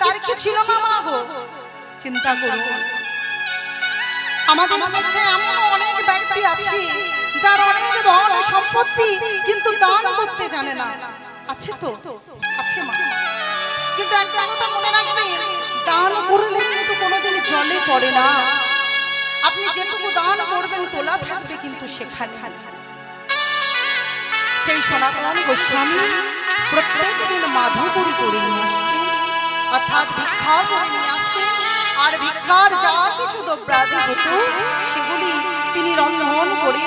তার কি ছিল না মা গো? চিন্তা করুন, আমাদের মধ্যে এমন অনেক ব্যক্তি আছে যার অনেক ধন সম্পত্তি, কিন্তু দান করতে জানে না। আছে তো? আছে মা। কিন্তু একটা কথা মনে রাখবেন, দান করলে কিন্তু কোনোদিন জলে পড়ে না। আপনি যেটুকু দান করবেন তোলা থাকবে কিন্তু সেখানে। সেই সনাতন গোস্বামী প্রত্যেক দিন মাধুকরী করে নিয়ে আসতেন, অর্থাৎ ভিক্ষা করে নিয়ে আসতেন। আর ভিক্ষার যা কিছু দ্রব্যাদি হতো সেগুলি তিনি রন্ধন করে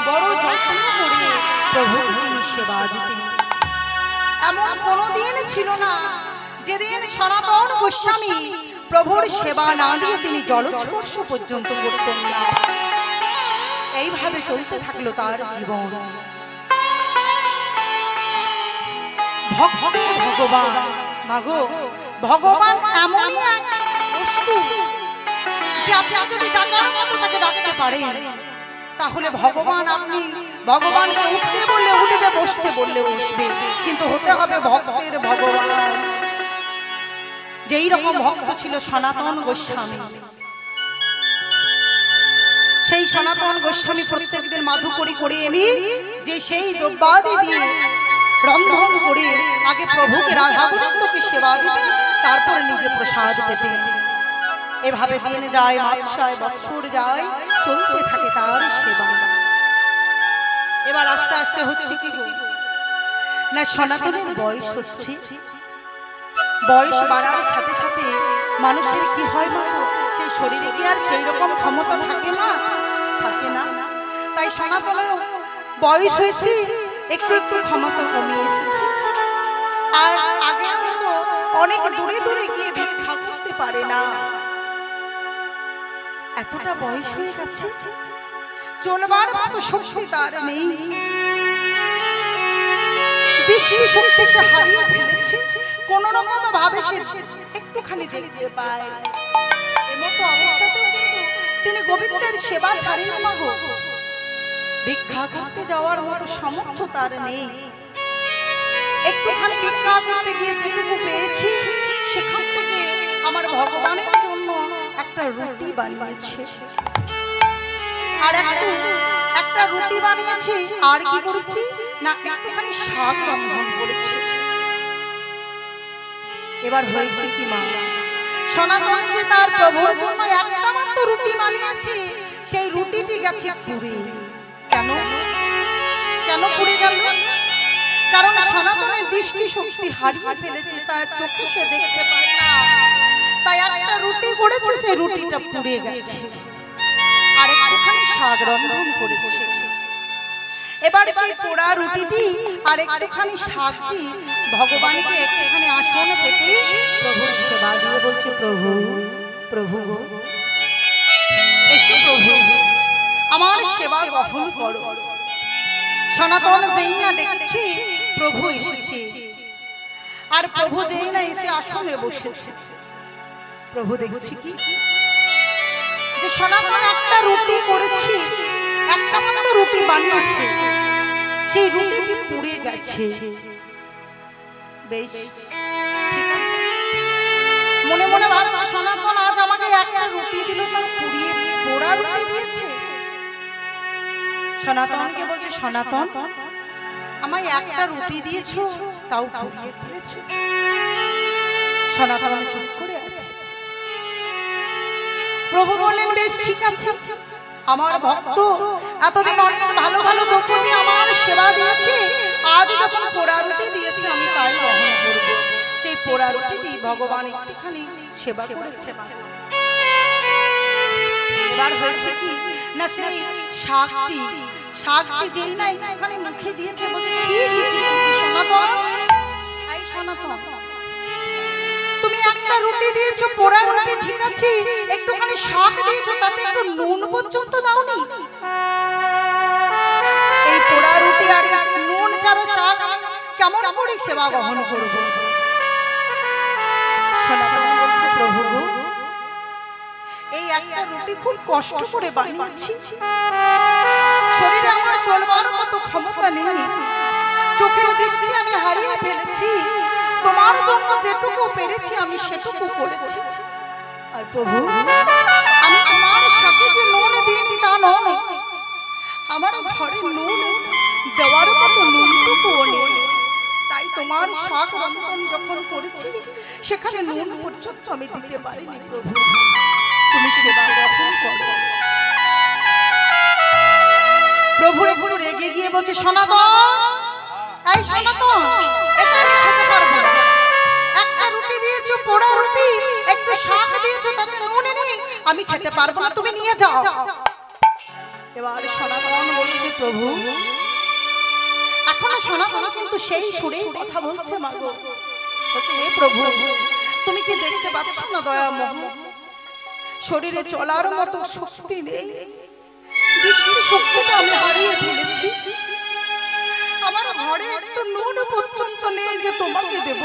বড় যত্ন করে প্রভুকে তিনি সেবা দিতেন। এমন কোনোদিন ছিল না যেদিন সনাতন গোস্বামী প্রভুর সেবা না দিয়ে তিনি জলস্পর্শ পর্যন্ত করতেন না। এইভাবে চলতে থাকলো তার জীবন। ভক্তের ভগবান, মাগো ভগবান এমনই এক বস্তু যে আপনি যদি ডাকার মতো তাকে ডাকতে পারেন, তাহলে ভগবান, আপনি ভগবানকে উঠতে বললে উঠবে, বসতে বললে বসবে, কিন্তু হতে হবে ভক্তের ভগবান। যেই রকম ভক্ত ছিল সনাতন গোস্বামী, সেই সনাতন গোস্বামী প্রত্যেকদিন মাধুকরী করে এনে যে সেই দ্রব্যাদি দিয়ে রন্ধন করে আগে প্রভুকে রাধা গোবিন্দকে সেবা দিতেন, তারপরে নিজে প্রসাদ পেতেন। এভাবে দিন যায়, মাস বৎসর যায়, চলতে থাকে তার সেবা। এবার আস্তে আস্তে হচ্ছে কি না, সনাতনের বয়স হচ্ছে। বয়স বাড়ার সাথে সাথে মানুষের কি হয় মা, সেই শরীরে কি আর সেই রকম ক্ষমতা থাকে না? থাকে না। তাই সনাতনের বয়স হয়েছে, একটু একটু ক্ষমতা কমে এসেছে। আর আগে হয়তো অনেক দূরে দূরে গিয়ে ভিক্ষা করতে পারে না, এতটা বয়স হয়ে গেছে, চলবার মতো শক্তি তার নেই, দৃষ্টি শক্তি সে হারিয়ে ফেলেছে। কোন রকম ভাবে সে একটুখানি দেখতে পায়। এমতো অবস্থাতে তিনি গোবিন্দের সেবা ছাড়েন না গো। ভিক্ষা করতে যাওয়ার মতো সামর্থ্য তার নেই। একটুখানি ভিক্ষা করতে গিয়ে যেটুকু পেয়েছি সেখান থেকে আমার ভগবানের জন্য একটা রুটি বানিয়েছে, আর একটা রুটি বানিয়েছে, আর কি করেছি না একটুখানি শাক রন্ধন করেছি। এবার হয়েছে কি মা, সনাতন যে তার প্রভুর জন্য একটা মাত্র রুটি বানিয়েছে, সেই রুটিটি গেছে পুড়ে। কেন কেন পুড়ে গেল? কারণ সনাতনের দৃষ্টি শক্তি হারিয়ে ফেলেছে, তার চোখে সে দেখতে পায় না। তাই একটা রুটি করেছে, সেই রুটিটা পুড়ে গেছে, আর একটুখানি শাক রন্ধন করেছে। এবার সেই পোড়া রুটিটি আর একটুখানি শাকটি ভগবানকে একটুখানি আসন পেতে প্রভুর সেবা দিয়ে বলছে, প্রভু প্রভু এসে প্রভু আমার সেবা গ্রহণ করো। সনাতন যেই না দেখছি প্রভু এসেছে, আর প্রভু যেই না এসে আসনে বসেছে, প্রভু দেখছি কি যে সনাতন একটা রুটি করেছি, একটা মাত্র রুটি বানিয়েছে, সেই রুটিটি পুড়ে গেছে। বেশ ঠিক আছে, মনে মনে ভাবছে সনাতন আজ আমাকে একটা রুটি দিল, তার পুড়িয়ে পোড়া রুটি দিয়েছে। সনাতনকে বলছে, সনাতন আমায় একটা রুটি দিয়েছো, তাও পুড়িয়ে ফেলেছো। সনাতন চুপ করে আছে। প্রভু বললেন, বেশ ঠিক আছে, আমার ভক্ত এতদিন অনেক ভালো ভালো দ্রব্য দিয়ে আমার সেবা দিয়েছে, আজ যখন পোড়া রুটি দিয়েছে আমি তাই গ্রহণ করব। সেই পোড়া রুটিটি ভগবান একটুখানি সেবা করেছে। এবার হয়েছে কি না, সেই শাকটি যেই না একটুখানি মুখে দিয়েছে, বলছে, ছি ছি ছি ছি সনাতন, এই সনাতন তুমি একটা রুটি দিয়েছো, পোড়া রুটি ঠিক আছে, একটুখানি শাক দিয়েছো, তাতে একটু নুন পর্যন্ত দাওনি। এই পোড়া রুটি আর নুন ছাড়া শাক কেমন করে সেবা গ্রহণ করব? সনাতন বলছে, প্রভু গো, এই একটা রুটি খুব কষ্ট করে বানিয়েছি, শরীরে আমার চলবার মতো ক্ষমতা নেই, চোখের দৃষ্টি আমি হারিয়ে ফেলেছি, তোমার জন্য যেটুকু পেরেছি আমি সেটুকু করেছি। আর প্রভু, আমি তোমার সাথে যে নুন দিইনি তা নয়, আমার ঘরে নুন দেওয়ার মতো নুনটুকুও নেই। তাই তোমার শাক রন্ধন যখন করেছি সেখানে নুন পর্যন্ত আমি দিতে পারিনি। প্রভু, তুমি সেবা গ্রহণ করো। প্রভু একটু রেগে গিয়ে বলছে, সনাতন, এই সনাতন, এটা আমি খেতে পারবো না। একটা রুটি দিয়েছো, পোড়া রুটি, একটু শাক দিয়েছো, তাতে নুন নেই, আমি খেতে পারবো না, তুমি নিয়ে যাও। এবার সনাতন বলছে, প্রভু, এখনো সনাতন কিন্তু সেই সুরেই কথা বলছে। মাগো, বলছে, হে প্রভু, তুমি কি দেখতে পাচ্ছ না দয়াময়, শরীরে চলার মতো শক্তি নেই, দৃষ্টি শক্তিটা আমি হারিয়ে ফেলেছি, আমার ঘরে একটু নুন পর্যন্ত নেই যে তোমাকে দেব,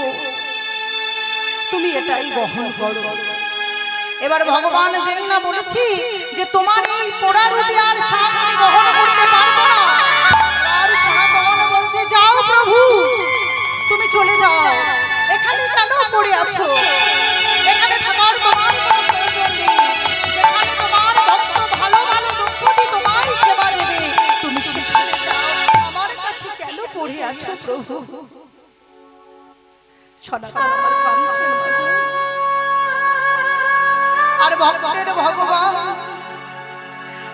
তুমি এটাই গ্রহণ করো। এবার ভগবান যেই না বলেছি যে তোমার এই পোড়া রুটি আর শাক আমি গ্রহণ করতে পারবো না, আর সনাতন বলছে, যাও প্রভু, তুমি চলে যাও, এখানে কেন পড়ে আছো? এখানে থাকার তোমার কোনো প্রয়োজন নেই। যেখানে তোমার ভক্ত ভালো ভালো দম্পতি তোমার সেবা দেবে, তুমি সেখানে যাও, আমার কাছে কেন পড়ে আছো প্রভু? সনাতন আমার কাঁদছে, আর ভক্তের ভগবান,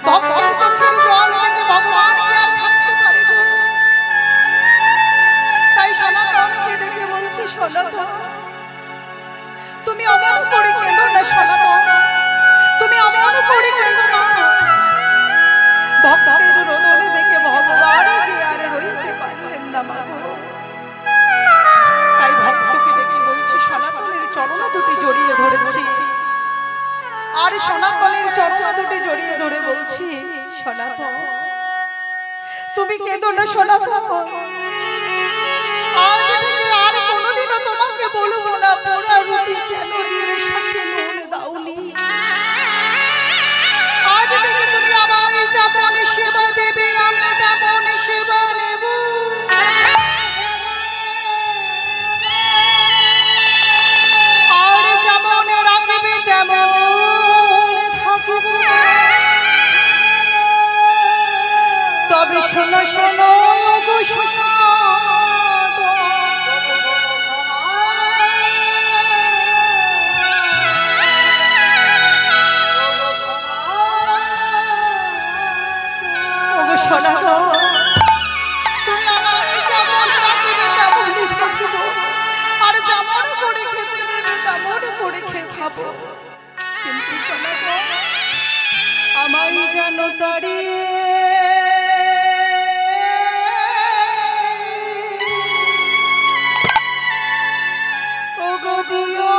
ভক্তের চোখের জল দেখে ভগবান কি আর থাকতে পারে গো? তাই সনাতনকে ডেকে বলছি, সনাতন, তুমি অমন করে কেঁদো না, সনাতন, তুমি অমন করে কেঁদো না। ভক্তের রোদনে দেখে ভগবান যে আর রইতে পারলেন না মাগো। তাই ভক্তকে ডেকে বলছি, সনাতনের চরণ দুটি জড়িয়ে ধরেছি, আর সনাতনের চরণ দুটি জড়িয়ে ধরে বলছি, সনাতন, তুমি কেঁদো না সনাতন, আজ থেকে আর কোনোদিনও তোমাকে বলবো না পোড়া রুটি কেন দিলে সাথে নুন দাওনি। আজ থেকে তুমি আমায় যেমন সেবা দেবে আমি তেমন সেবা নেব, আর যেমন রাখবে তেমন থাকব। তবে শোনো শোনো গো শোনো, তুমি আমায় যেমন রাখবে তেমনই থাকবো, আর যেমন করে খেতে দেবে তেমন করে খেয়ে খাবো। কিন্তু সনাতন, আমায় যেন তাড়িয়ে ওগো দিও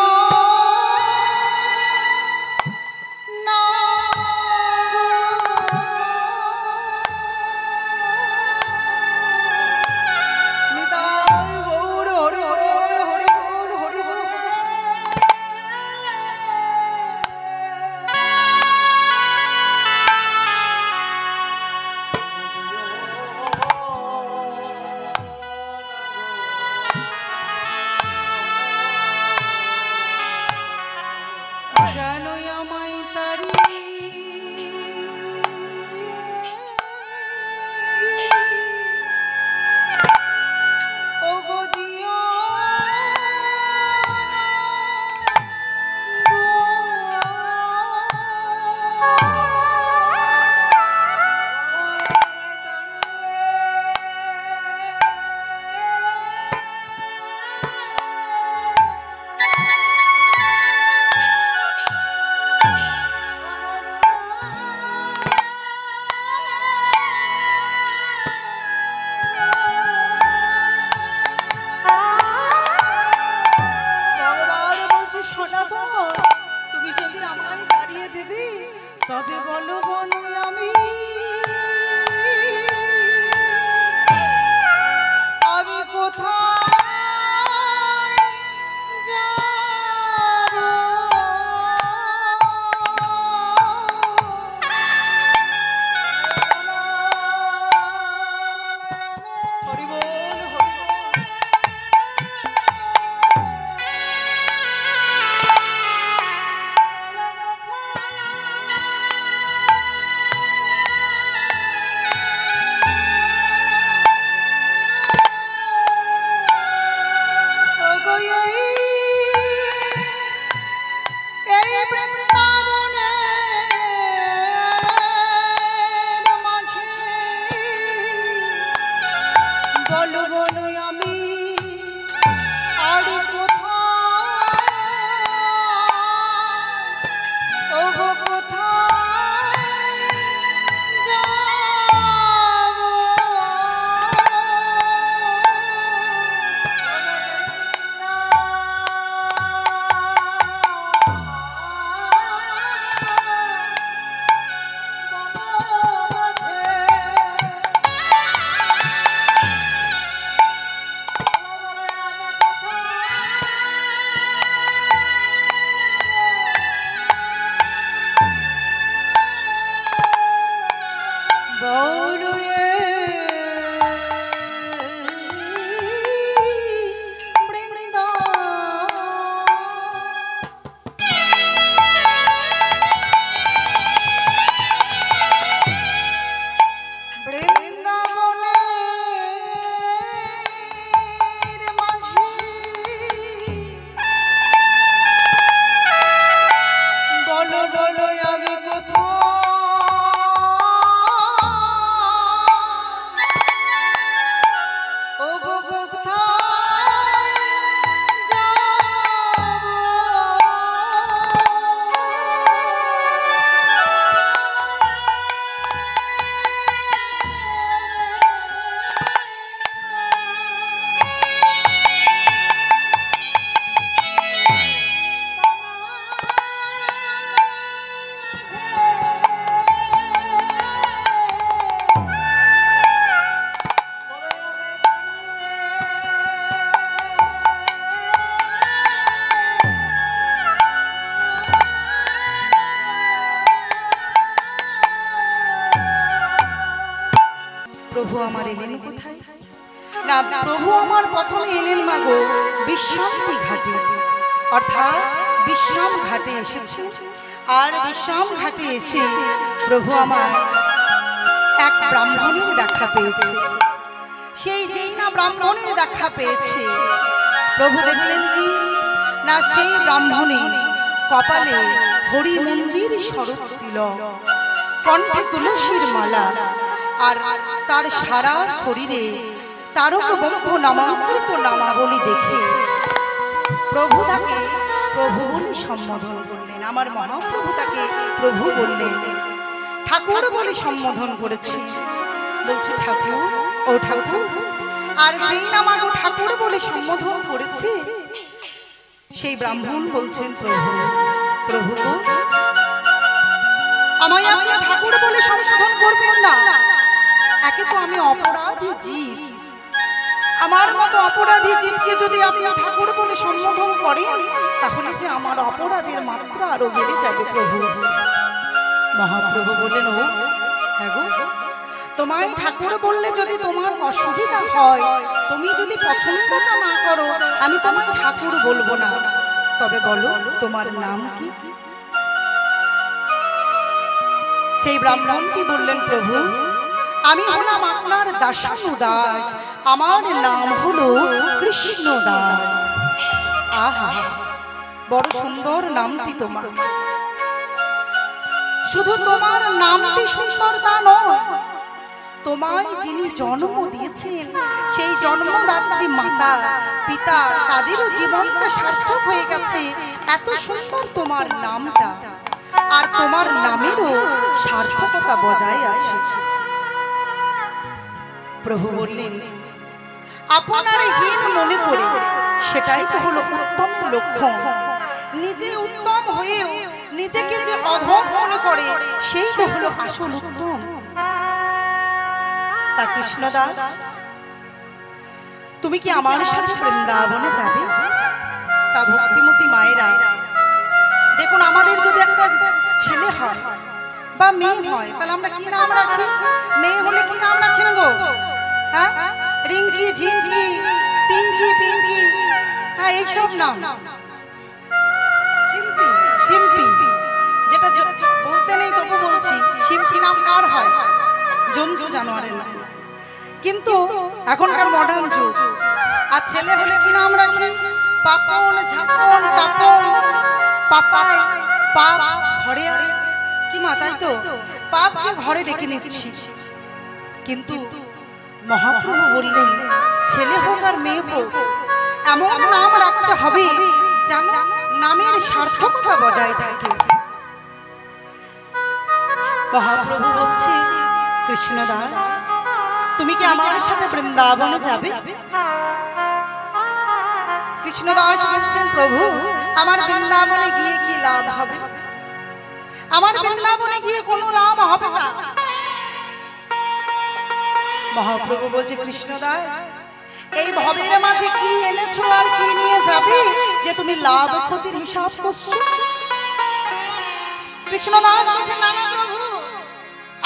না। আমার এলেন কোথায়? না, প্রভু আমার প্রথমে এলেন মাগো বিশ্রান্তি ঘাটে, অর্থাৎ বিশ্রাম ঘাটে এসেছে। আর বিশ্রাম ঘাটে এসে প্রভু আমার এক ব্রাহ্মণের দেখা পেয়েছে। সেই যেই না ব্রাহ্মণের দেখা পেয়েছে, প্রভু দেখলেন কি না, সেই ব্রাহ্মণী কপালে হরি মন্দির স্বরূপ তিলক, কণ্ঠে তুলসীর মালা, আর তার সারা শরীরে তারক বম্ভ নামাঙ্কিত নামাবলী দেখে প্রভু তাকে প্রভু বলে সম্বোধন করলেন। আমার মহাপ্রভু তাকে প্রভু বললেন, ঠাকুর বলে সম্বোধন করেছি। বলছে ঠাকুর, ও ঠাকুর। আর যেই না মাগো ঠাকুর বলে সম্বোধন করেছে, সেই ব্রাহ্মণ বলছেন, প্রভু প্রভু আমায় আপনি ঠাকুর বলে সম্বোধন করবেন না। একে তো আমি অপরাধী জীব, আমার মতো অপরাধী জীবকে যদি আপনি ঠাকুর বলে সম্বোধন করেন, তাহলে যে আমার অপরাধের মাত্রা আরো বেড়ে যাবে প্রভু। মহাপ্রভু বললেন, ও হ্যাঁ গো, তোমায় ঠাকুর বললে যদি তোমার অসুবিধা হয়, তুমি যদি পছন্দটা না করো, আমি তোমায় ঠাকুর বলবো না। তবে বলো তোমার নাম কি? সেই ব্রাহ্মণটি বললেন, প্রভু আমি হলাম আপনার দাসানুদাস, আমার নাম হলো কৃষ্ণ দাস। আহা, বড় সুন্দর নামটি তোমার। শুধু তোমার নামটি সুন্দর তা নয়, তোমায় যিনি জন্ম দিয়েছেন, সেই জন্মদাত্রী মাতা পিতা, তাদেরও জীবনটা সার্থক হয়ে গেছে। এত সুন্দর তোমার নামটা, আর তোমার নামেরও সার্থকতা বজায় আছে। প্রভু বললেন, আপনার হীন মনে করে সেটাই তো হলো উত্তম লক্ষণ। নিজে উত্তম হয়েও নিজেকে যে অধম মনে করে, সেই তো হলো আসল উত্তম। তা কৃষ্ণদাস, তুমি কি আমার সাথে বৃন্দাবনে যাবে? তা ভক্তিমতী মায়েরা, দেখুন আমাদের যদি একটা ছেলে হয় বা মেয়ে হয়, তাহলে আমরা কি নাম রাখি? মেয়ে হলে কি নাম রাখেন গো? হ্যাঁ, রিঙ্কি, ঝিঙ্কি, টিঙ্কি, পিঙ্কি, হ্যাঁ এইসব নাম। সিম্পি, সিম্পি, যেটা বলতে নেই তবু বলছি, সিম্পি নাম কার হয়? জন্তু জানোয়ারের নাম। কিন্তু এখনকার মডার্ন যুগ, আর ছেলে হলে কি নাম রাখি? পাপন, ঝাপন, টাপন, পাপাই, পাপ ঘরে আরে কি মা, তাই তো পাপকে ঘরে ডেকে নিচ্ছি। কিন্তু মহাপ্রভু বললেন, ছেলে হোক আর মেয়ে হোক, এমন নাম রাখতে হবে যেন নামের সার্থকতা বজায় থাকে। মহাপ্রভু বলছে, কৃষ্ণদাস তুমি কি আমার সাথে বৃন্দাবনে যাবে? কৃষ্ণদাস বলছেন, প্রভু আমার বৃন্দাবনে গিয়ে কি লাভ হবে? আমার বৃন্দাবনে গিয়ে কোনো লাভ হবে না। মহাপ্রভু বলছে, কৃষ্ণদাস এই ভবের মাঝে কি এনেছো আর কি নিয়ে যাবে যে তুমি লাভ ক্ষতির হিসাব করছো? কৃষ্ণদাস বলছে, না না প্রভু,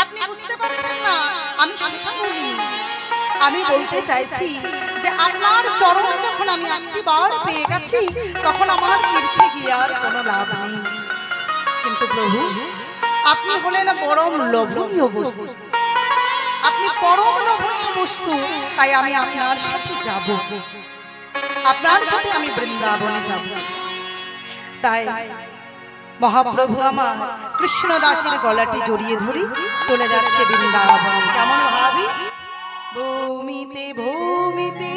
আপনি বুঝতে পারছেন না, আমি সেটা বলিনি। আমি বলতে চাইছি যে আপনার চরণে যখন আমি একটিবার পেয়ে গেছি, তখন আমার তীর্থে গিয়ে আর কোনো লাভ নেই। কিন্তু প্রভু আপনি হলেন পরম লোভনীয় বস্তু, আপনি পরম লোভনীয় বস্তু, তাই আমি আপনার সাথে যাব, আপনার সাথে আমি বৃন্দাবনে যাব। তাই মহাপ্রভু আমার কৃষ্ণদাসের গলাটি জড়িয়ে ধরে চলে যাচ্ছে বৃন্দাবনে। কেমন ভাবি? ভূমিতে ভূমিতে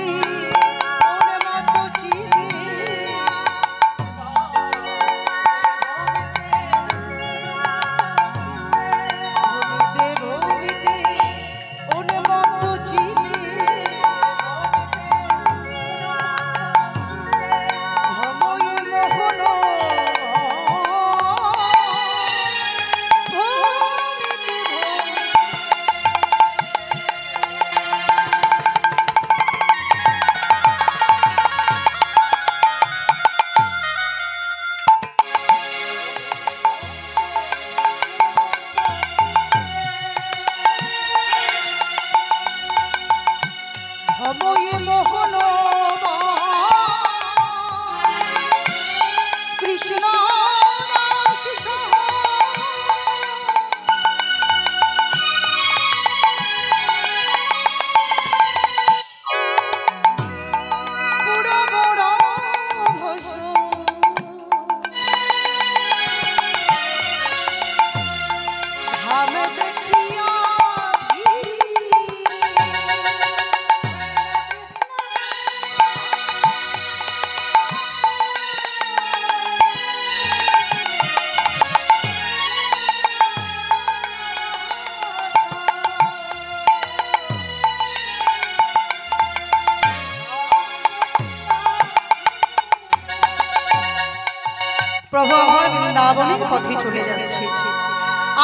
প্রভু আমার বৃন্দাবনের পথে চলে যাচ্ছে।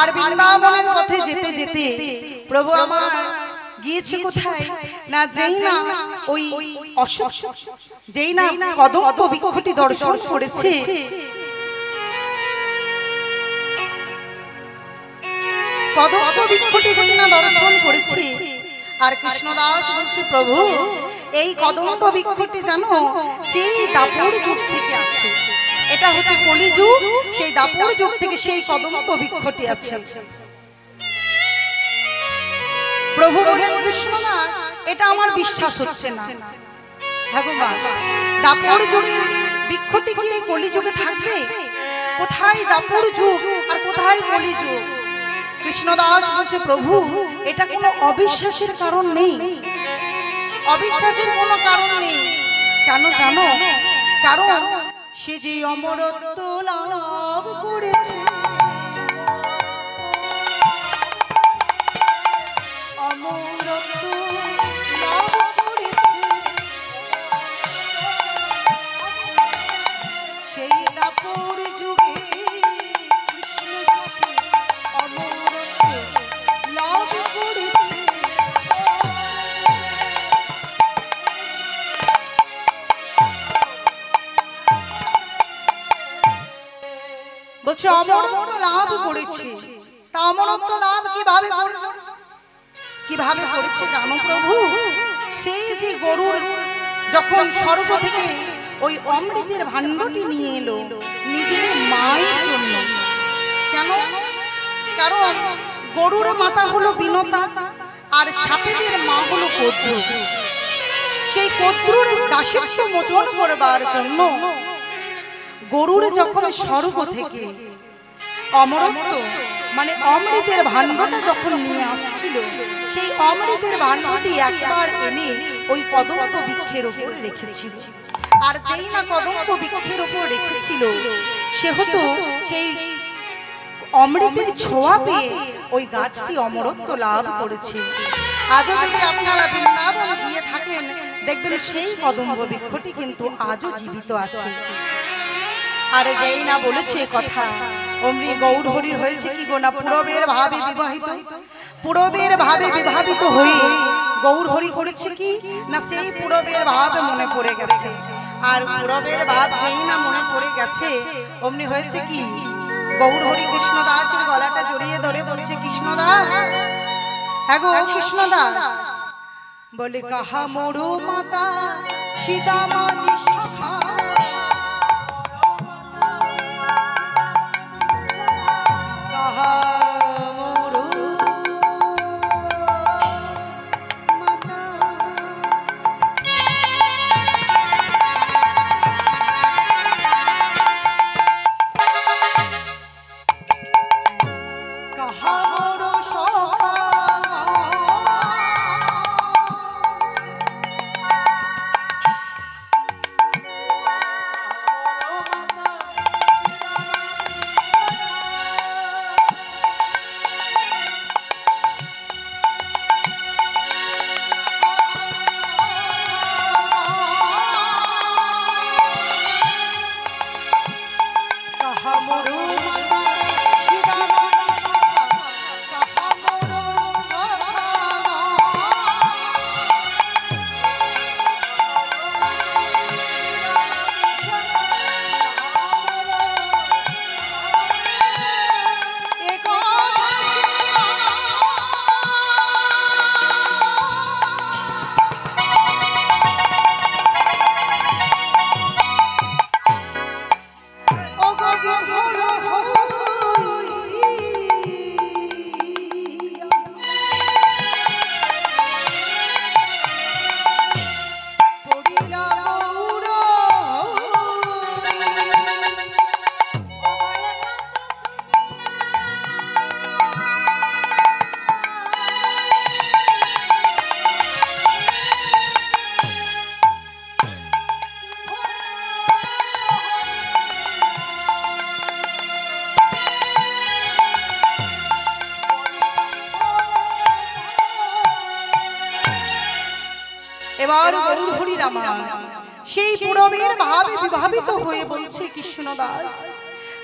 আর বৃন্দাবনের পথে যেতে যেতে প্রভু আমার গিয়েছে কোথায় না, যেই না ওই অশোক, যেই না কদম্ব বৃক্ষটি দর্শন করেছে, কদম্ব বৃক্ষটি যেই না দর্শন করেছে, আর কৃষ্ণদাস বলছে প্রভু এই কদম্ব বৃক্ষটি জানো সেই দাপর যুগ থেকে আছে, এটা হচ্ছে কলিযুগ, সেই দাপর যুগ থেকে সেই কদম্ব বৃক্ষটি আছে। প্রভু বলেন কৃষ্ণদাস এটা আমার বিশ্বাস হচ্ছে না, ভগবান দাপর যুগের বৃক্ষটি কি এই কলিযুগে থাকবে? কোথায় দাপর যুগ আর কোথায় কলিযুগ? কৃষ্ণদাস বলছে প্রভু এটা কোনো অবিশ্বাসের কারণ নেই, অবিশ্বাসের কোনো কারণ নেই। কেন জানো? কারণ সে যে অমরত্ব লাভ করেছে, অমরত্ব লাভ করেছে, সেই দাপর যুগে কৃষ্ণ অমরত্ব লাভ করেছে। বলছে অমরত্ব লাভ করেছে, তা অমরত্ব লাভ কিভাবে করলো? কিভাবে করেছে জানো প্রভু? সেই যে গরুর যখন স্বর্গ থেকে ওই অমৃতের ভাণ্ডটি নিয়ে এলো নিজের মায়ের জন্য। কেন? কারণ গরুর মাতা হলো বিনতা আর সাপেদের মা হলো কদ্রু। সেই কদ্রুর দাসত্ব মোচন করবার জন্য গরুর যখন স্বর্গ থেকে অমরত্ব মানে অমৃতের ভাণ্ডটা যখন নিয়ে আসছিল, সেই অমৃতের ভাণ্ডটি একবার এনে ওই কদম্ব বৃক্ষের উপর রেখেছিল। আর যেই না কদম্ব বৃক্ষের উপর রেখেছিল সে হতো সেই অমৃতের ছোঁয়া পেয়ে ওই গাছটি অমরত্ব লাভ করেছে। আজও যদি আপনারা বৃন্দাবনে গিয়ে থাকেন দেখবেন সেই কদম্ব বৃক্ষটি কিন্তু আজও জীবিত আছে। আরে যেই না বলেছে কথা অমনি গৌর হরির হয়েছে কি গো না, পূরবের ভাবে বিবাহিত, পূরবের ভাবে বিভাবিত হয়ে গৌর হরি করেছে কি না, সেই পূরবের ভাব মনে পড়ে গেছে। আর পূরবের ভাব যেই না মনে পড়ে গেছে অমনি হয়েছে কি, গৌর হরি কৃষ্ণদাসের গলাটা জড়িয়ে ধরে বলছে কৃষ্ণদাস, হ্যাঁ গো কৃষ্ণদাস, বলে কাহা মোরো মাতা সীতা মাদি সখা, এবার গৌর হরি রামা সেই পূরবের ভাবে বিভাবিত হয়ে বলছে কৃষ্ণদাস,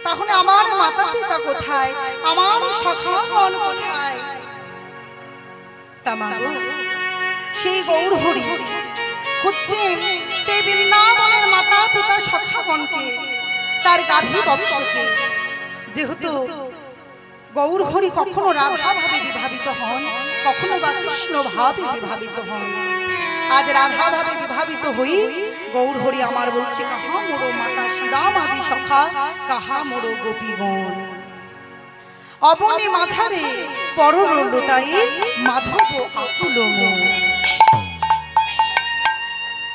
তাহলে আমার মাতা পিতা কোথায়, আমার সখাগণ কোথায়? তামাগো সেই গৌর হরি খুঁজছেন সেই বৃন্দাবনের মাতা পিতা সখাগণকে, তার গাভী বৎসকে। যেহেতু গৌর হরি কখনো রাধা ভাবে বিভাবিত হন, কখনো বা কৃষ্ণ ভাবে বিভাবিত হন। আজ রাধা ভাবে বিভাবিত হই গৌর হরি আমার বলছে, কাহা মোড়ো মাতা শ্রীরাম আদি সখা, কাহা মোড়ো গোপীগণ। অবনী মাঝারে পরর লোটাই মাধব আকুল মন।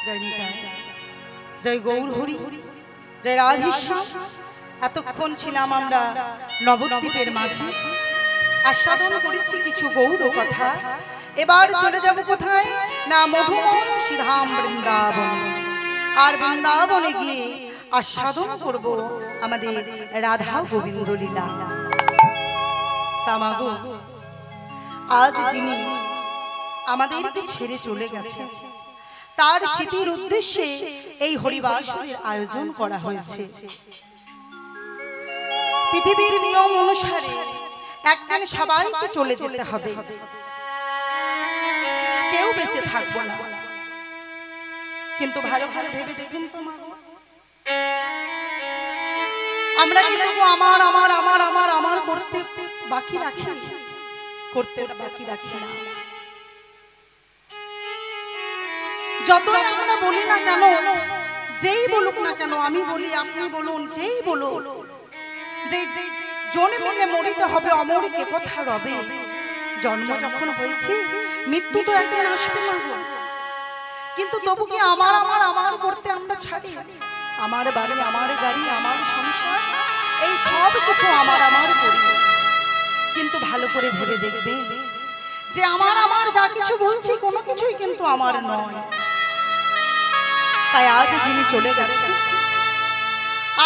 জয় নিতাই, জয় গৌর হরি, জয় রাধেশ্যাম। এতক্ষণ ছিলাম আমরা নবদ্বীপের মাঝে, আস্বাদন করেছি কিছু গৌর কথা। এবার চলে যাব কোথায় না, মধুময় শ্রীধাম বৃন্দাবনে। আর বৃন্দাবনে গিয়ে আস্বাদন করব আমাদের রাধা গোবিন্দ লীলা। তামাগো আজ যিনি আমাদেরকে ছেড়ে চলে গেছে, তার স্মৃতির উদ্দেশ্যে এই হরিবাসরের আয়োজন করা হয়েছে। পৃথিবীর নিয়ম অনুসারে একদিন সবাইকে চলে যেতে হবে, কেউ বেঁচে থাকবো না। কিন্তু ভালো করে ভেবে দেখুন তো মা, আমরা কিন্তু আমার আমার আমার আমার আমার করতে বাকি রাখি, করতে বাকি রাখি না। যতই আমরা বলি না কেন, যেই বলুক না কেন, আমি বলি আপনি বলুন, যেই বলুন, যে জনে মিলে মরিতে হবে, অমরকে কথা রবে। জন্ম যখন হয়েছে, মৃত্যু তো একদিন আসবে না। কিন্তু তবু কি আমার আমার আমার করতে আমরা ছাড়ি? আমার বাড়ি, আমার গাড়ি, আমার সংসার, এই সব কিছু আমার আমার করি। কিন্তু ভালো করে ভেবে দেখবে যে আমার আমার যা কিছু বলছি কোনো কিছুই কিন্তু আমার নয়। তাই আজ যিনি চলে গেছেন,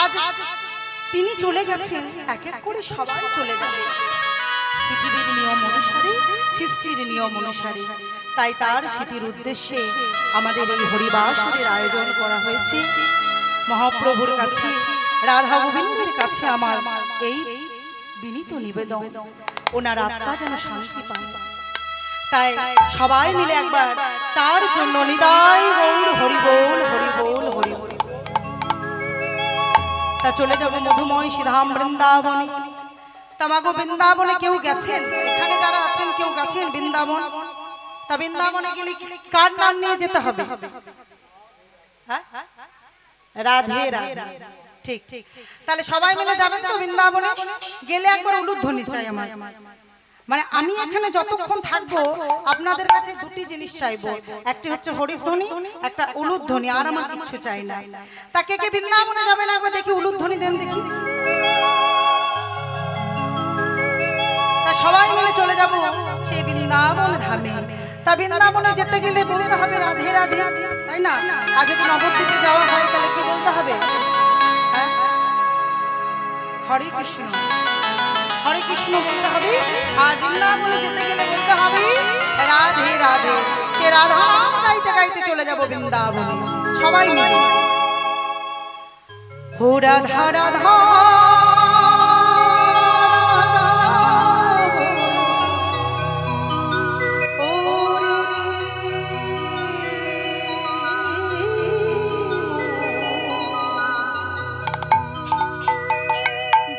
আজ তিনি চলে গেছেন, এক এক করে সবাই চলে যাবে পৃথিবীর নিয়ম অনুসারে, সৃষ্টির নিয়ম অনুসারে। তাই তার স্মৃতির উদ্দেশ্যে আমাদের এই হরিবাসরের আয়োজন করা হয়েছে। মহাপ্রভুর কাছে, রাধা গোবিন্দের কাছে আমার এই বিনীত নিবেদন, ওনার আত্মা যেন শান্তি পায়। তাই সবাই মিলে একবার তার জন্য নিদায় গৌর হরি বল, হরি বল, হরি বল। তা চলে যাব মধুময় শ্রীধাম বৃন্দাবনে। তামাগো বৃন্দাবনে কেউ গেছেন? এখানে যারা আছেন কেউ গেছেন বৃন্দাবন? তা বৃন্দাবনে গেলে কার নাম নিয়ে যেতে হবে? রাধে রাধে। ঠিক ঠিক, তাহলে সবাই মিলে যাবেন তো বৃন্দাবনে? গেলে একবার উলুধ্বনি চাই আমার। মানে আমি এখানে যতক্ষণ থাকবো আপনাদের কাছে দুটি জিনিস চাইবো, একটি হচ্ছে হরিধ্বনি, একটা উলুধ্বনি। আর আমার কিচ্ছু চাই না। তা কে কে বৃন্দাবনে যাবেন একবার দেখি, উলুধ্বনি দেন দেখি। তা সবাই মিলে চলে যাব সেই বৃন্দাবন ধামে। তা বৃন্দাবনে যেতে গেলে বলতে হবে রাধে রাধে, তাই না? আর যদি নবদ্বীপে যাওয়া হয় তাহলে কি বলতে হবে? হরে কৃষ্ণ, হরে কৃষ্ণ বলতে হবে। আর বৃন্দাবনে যেতে গেলে বলতে হবে রাধে রাধে। সে রাধা গাইতে গাইতে চলে যাব বৃন্দাবনে সবাই মিলে। হো রাধা রাধা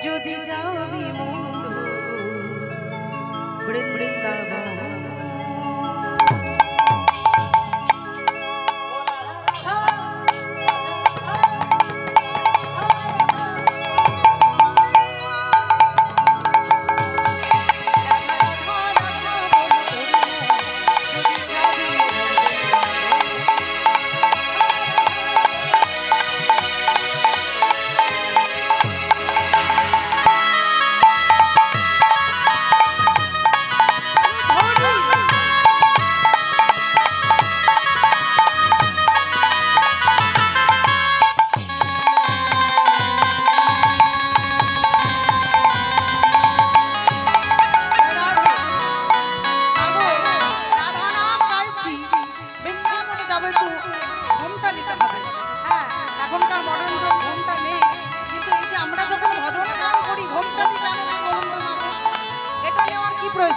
যদি যাবি বন্ধু বৃন্দাবন,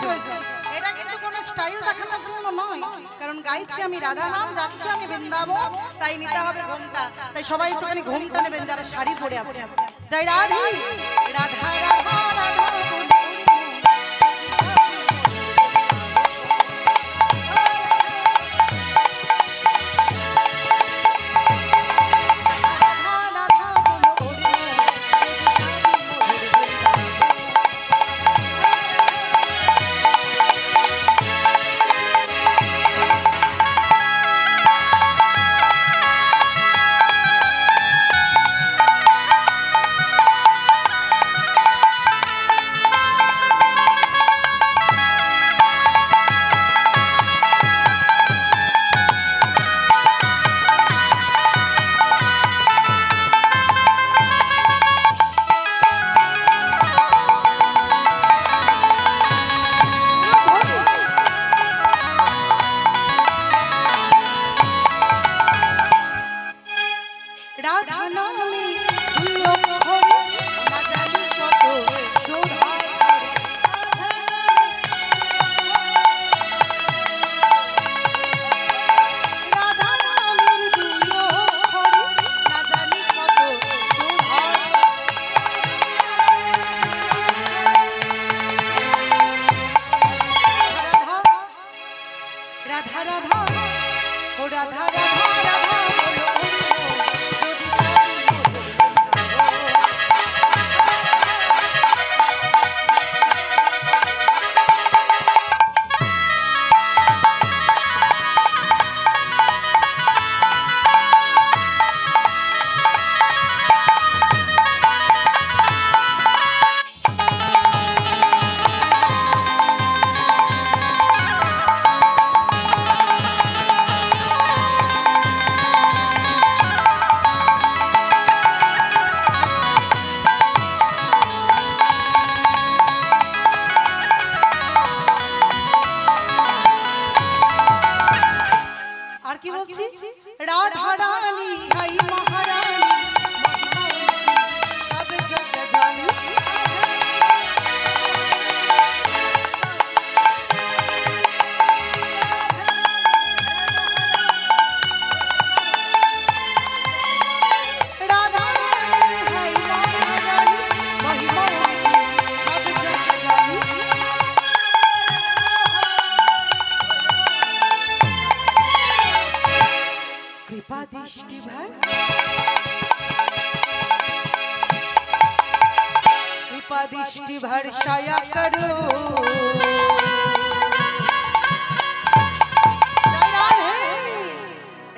প্রয়োজন। এটা কিন্তু কোনো স্টাইল দেখানোর জন্য নয়, কারণ গাইছি আমি রাধা নাম, যাচ্ছি আমি বৃন্দাবন, তাই নিতে হবে ঘোমটা। তাই সবাই একটুখানি ঘোমটা নেবেন যারা শাড়ি পরে আছে। জয় রাধে রাধা রাধা রাধা दृष्टि भरसाया करो।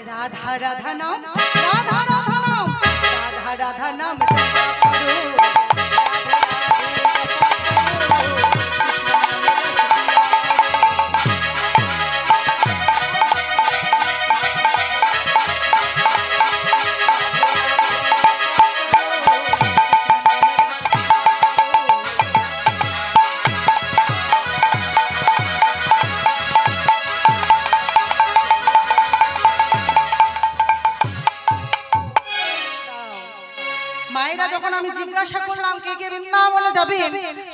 राधा राधा नाम, राधा राधा नाम, राधा राधा नाम जपा करो। মায়েরা যখন আমি জিজ্ঞাসা করলাম কে কে বৃন্দাবনে যাবেন,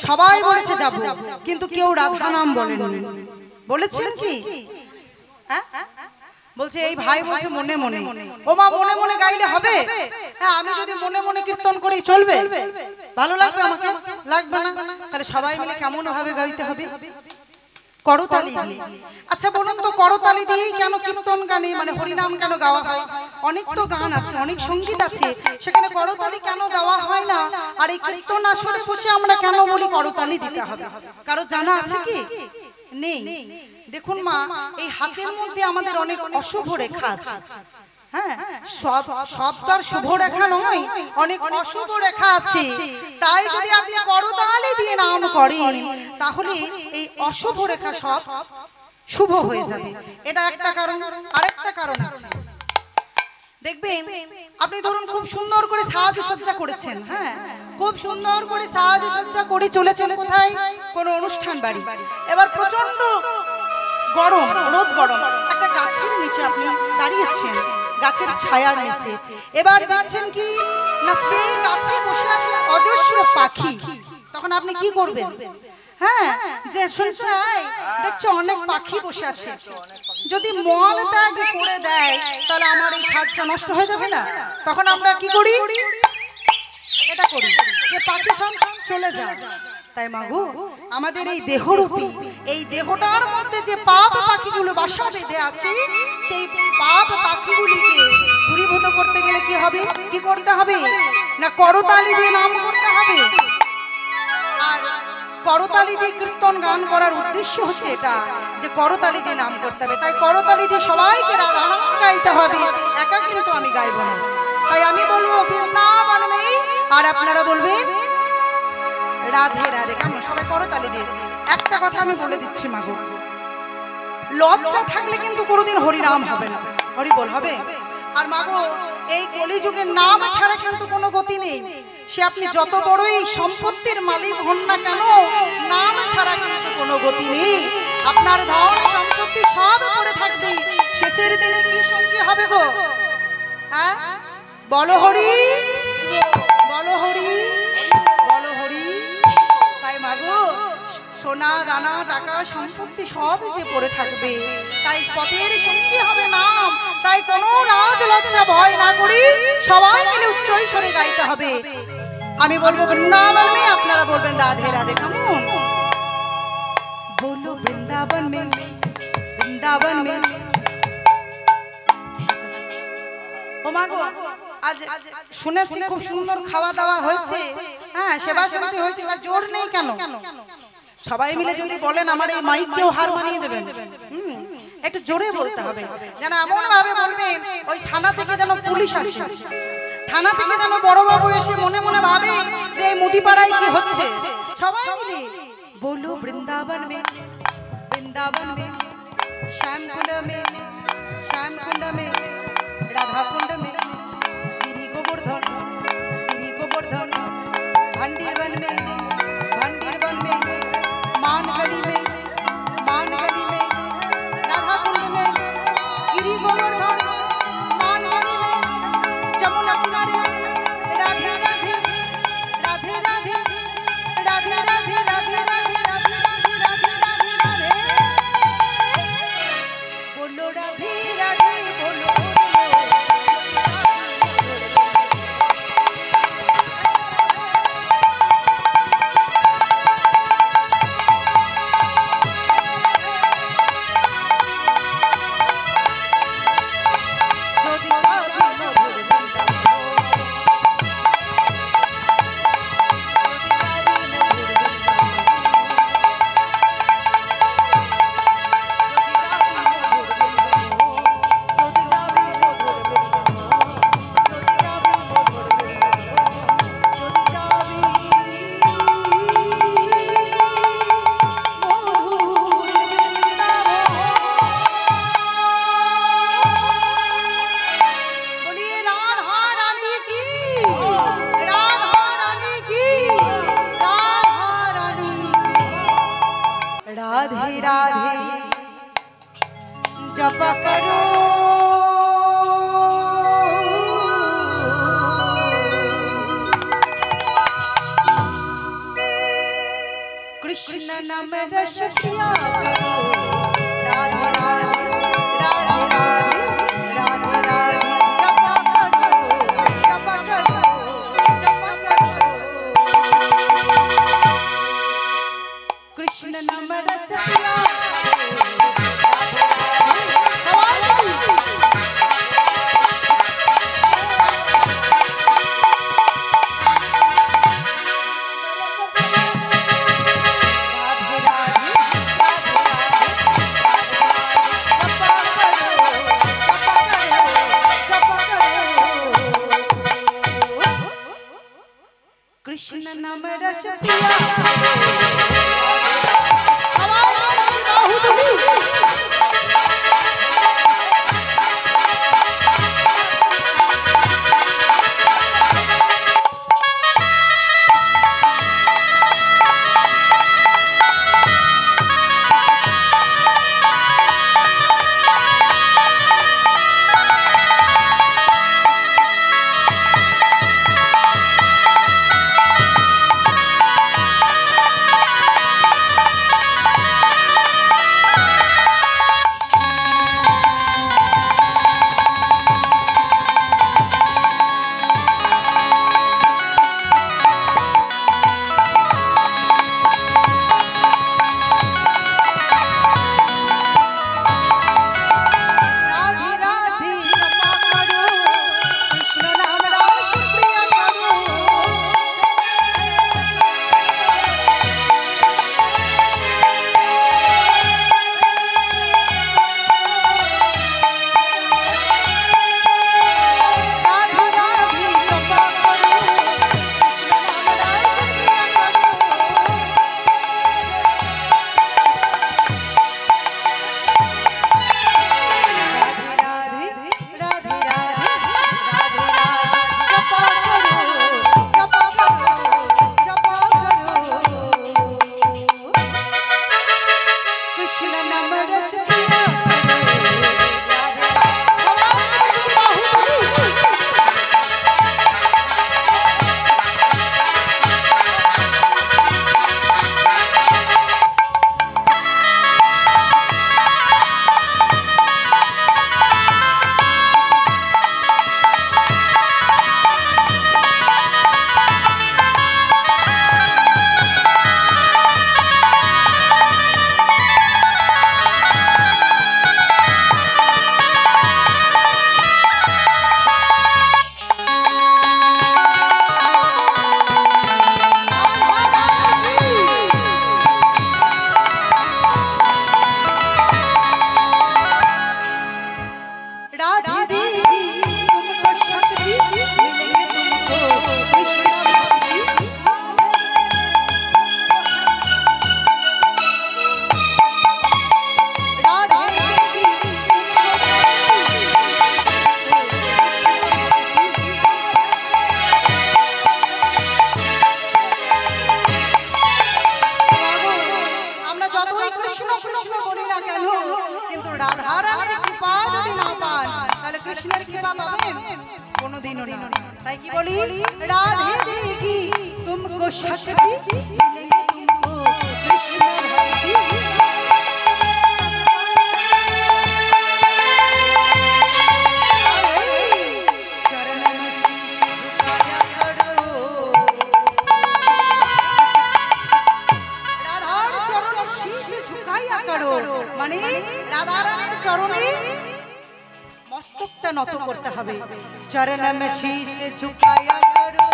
সবাই বলেছে যাব, কিন্তু কেউ রাধা নাম বলেননি। বলেছেন কি? বলছে এই ভাই বলছে মনে মনে। ও মা, মনে মনে গাইলে হবে? হ্যাঁ, আমি যদি মনে মনে কীর্তন করি চলবে? ভালো লাগবে আমাকে? লাগবে না। তাহলে সবাই মিলে কেমন ভাবে গাইতে হবে? করতালি দিয়ে। আচ্ছা বলুন তো, করতালি দিয়েই কেন কীর্তন গানে মানে হরিনাম কেন গাওয়া হয়? অনেক তো গান আছে, অনেক সঙ্গীত আছে, সেখানে করতালি কেন দেওয়া হয় না? আর এই কীর্তন আসলে বসে আমরা কেন বলি করতালি দিতে হবে? কারো জানা আছে কি? নেই। দেখুন মা, এই হাতের মধ্যে আমাদের অনেক অশুভ রেখা আছে। হ্যাঁ, সব তো আর শুভ রেখা নয়, অনেক অশুভ রেখা আছে। তাই যদি আপনি করতালি দিয়ে নাম করেন, তাহলে এই অশুভ রেখা সব শুভ হয়ে যাবে। এটা একটা কারণ। আরেকটা কারণ আছে, দেখবেন আপনি ধরুন খুব সুন্দর করে সাজসজ্জা করেছেন। হ্যাঁ, খুব সুন্দর করে সাজসজ্জা করে চলেছেন কোথায়? কোনো অনুষ্ঠান বাড়ি। এবার প্রচন্ড গরম, রোদ গরম, একটা গাছের নিচে আপনি দাঁড়িয়েছেন, গাছের ছায়ার নিচে। এবার দেখছেন কি না, সেই গাছে বসে আছে অজস্র পাখি। তখন আপনি কি করবেন? হ্যাঁ যে শুনছো দেখছো অনেক পাখি বসে আছে, যদি মল ত্যাগ করে দেয় তাহলে আমার এই সাজটা নষ্ট হয়ে যাবে না? তখন আমরা কি করি? এটা করি যে পাখি সব চলে যায়। তাই মাগো আমাদের এই দেহরূপী এই দেহটার মধ্যে যে পাপ পাখিগুলো বাসা বেঁধে আছে, সেই পাপ পাখিগুলিকে দূরীভূত করতে গেলে কি হবে? কি করতে হবে না? করতালি দিয়ে নাম করতে হবে। আর করতালি দিয়ে কীর্তন গান করার উদ্দেশ্য হচ্ছে এটা যে করতালি দিয়ে নাম করতে হবে। তাই করতালি দিয়ে সবাইকে রাধা নাম গাইতে হবে, একা কিন্তু আমি গাইব না। তাই আমি বলবো বৃন্দাবন মে, আর আপনারা বলবেন রাধে রাধে। কেমন? সবাই করতালি দিয়ে। একটা কথা আমি বলে দিচ্ছি মাগো, লজ্জা থাকলে কিন্তু কোনোদিন হরিনাম হবে না, হরি বল হবে। আর মাগো এই কলিযুগের নাম ছাড়া কিন্তু কোনো গতি নেই। সে আপনি যত বড়ই সম্পত্তির মালিক হন না কেন, নাম ছাড়া কিন্তু কোনো গতি নেই। আপনার ধন সম্পত্তি সব পড়ে থাকবে, শেষের দিনে কি সঙ্গী হবে গো? হ্যাঁ বলো হরি, বলো হরি, বলো হরি। তাই মাগো সোনা দানা টাকা সম্পত্তি সব যে পড়ে থাকবে, তাই পথের সঙ্গী হবে নাম। তাই কোনো লাজ লজ্জা ভয় না করি সবাই মিলে উচ্চ স্বরে গাইতে হবে। আমি বলবো বৃন্দাবন মে, আপনারা বলবেন রাধে রাধে। কেমন? বলো বৃন্দাবন মে, বৃন্দাবন মে। ও মাগো আজ শুনেছি খুব সুন্দর খাওয়া দাওয়া হয়েছে, হ্যাঁ সেবা সমিতি হয়েছে, জোর নেই কেন? সবাই মিলে যদি বলেন আমার এই মাইককেও হার মানিয়ে দেবেন, একটু জোরে বলতে হবে, যেন এমন ভাবে বলবেন ওই থানা থেকে যেন পুলিশ আসে, থানা থেকে যেন বড় বাবু এসে মনে মনে ভাবে যে এই মুদিপাড়ায় কি হচ্ছে। সবাই মিলে বলো বৃন্দাবন মে, বৃন্দাবন মে, শ্যাম কুণ্ড মে, শ্যাম কুণ্ড মে, রাধা কুণ্ড মে, गिरी गोवर्धन, गिरी गोवर्धन, भंडीर वन में, भंडीर वन में, मान गली में, मान गली में, राधा कुंड में, गिरी गोवर्धन, मान गली में, जमुना किनारे, राधे राधे, राधे राधे, राधे राधे, राधे राधे, राधे राधे, राधे राधे, बोलो राधे राधे, बोलो राधे राधे जप करो कृष्ण नाम रस पिया करो राधे राधे राधे राधे राधे राधे जप करो जप करो कृष्ण नाम रस पिया कृष्ण नाम रस पिया তাই কি বলি রাধে देगी तुमको शक्ति मिलेगी तुमको कृष्ण भक्ति মানে রাধা রানীর চরণে মস্তকটা নত করতে হবে চরণ মে শীশ ঝুকায়া করো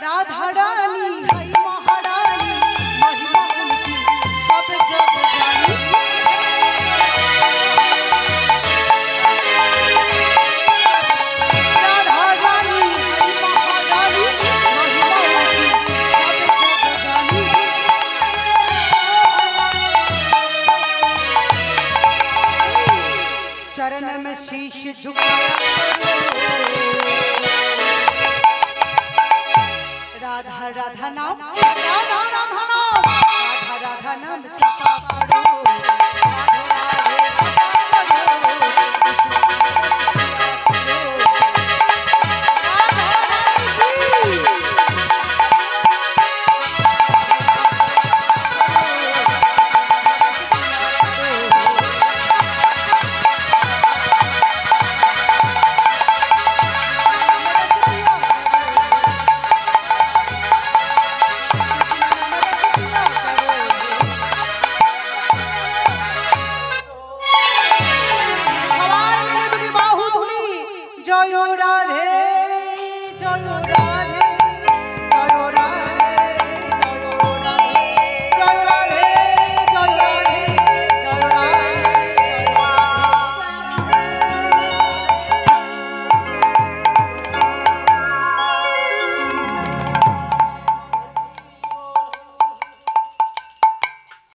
রাধা রাধা चरण में शीश झुकाया राधा राधा नाम राधा राधा नाम राधा राधा नाम जपा करो